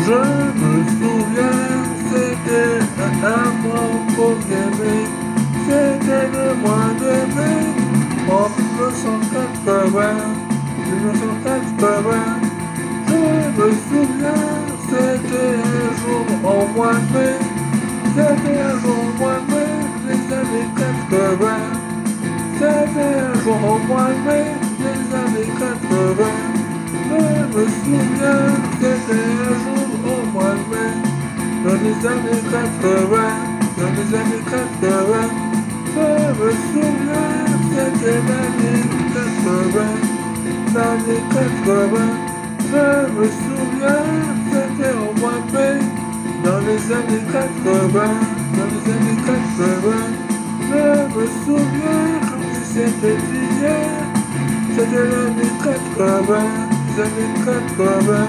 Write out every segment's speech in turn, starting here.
Je me souviens, c'était un mois mai, c'était le mois de mai, en 1980. Je me souviens, c'était un jour au mois de mai, c'était un jour au mois de mai, les années 80. C'était un jour au mois de mai, les années 80. Je me souviens, c'était un jour au mois de mai, dans les années 80, dans les années 80. Je me souviens, c'était l'année 80, l'année 80. Je me souviens, c'était au mois de mai, dans les années 80, dans les années 80. Je me souviens comme si c'était hier, c'était l'année 80, les années 80.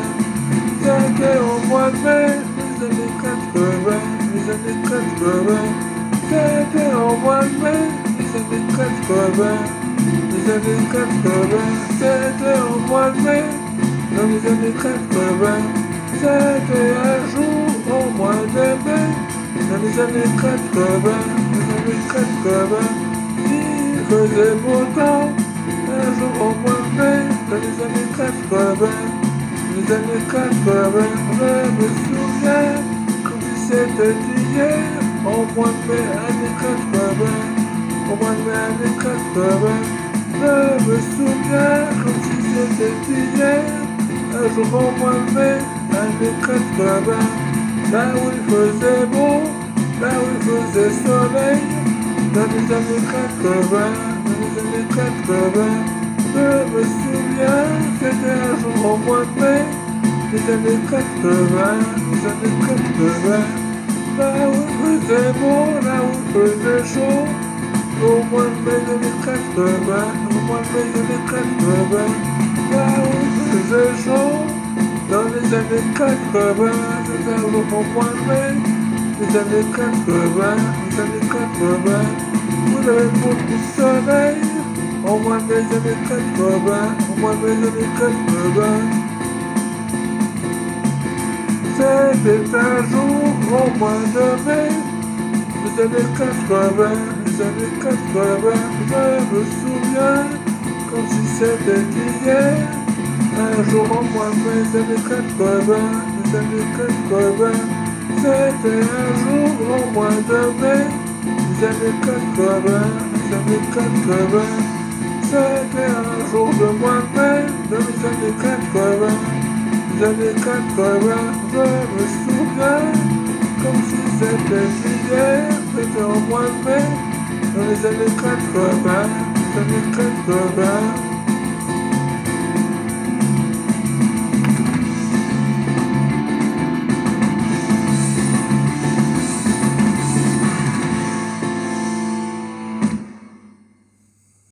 C'était au mois de mai, les années 80, les années 80. C'était au mois de mai, les années 80, les années 80. C'était au mois de mai, dans les années 80. C'était un jour au mois de mai, dans les années 80, les années 80. Il faisait beau temps, un jour au mois de mai, dans les années 80, les années 80. Je me souviens comme si c'était hier, au mois de mai, années 80, au mois de mai, années 80. Je me souviens comme si c'était hier, un jour au mois de mai, années 80. Là où il faisait beau, là où il faisait soleil, dans les années 80, dans les années 80. Je me souviens, c'était un jour au mois de mai, les années 80, les années 80. Là où il faisait beau, là où il faisait chaud, au mois de mai des années 80, au mois de mai des années 80. Là où il faisait chaud, dans les années 80, c'était un jour au mois de mai, les années 80, les années 80. Vous avez beaucoup de soleil, au mois de mai des années 80, au mois de mai des années 80. C'était un jour au mois de mai, les années 80, les années 80. Je me souviens comme si c'était hier, un jour au mois de mai des années 80, les années 80. C'était un jour au mois de mai, les années 80, les années 80. C'était un jour de mois de mai, dans les années 80, les années 80. Je me souviens comme si c'était hier, c'était au mois de mai, dans les années 80, les années 80.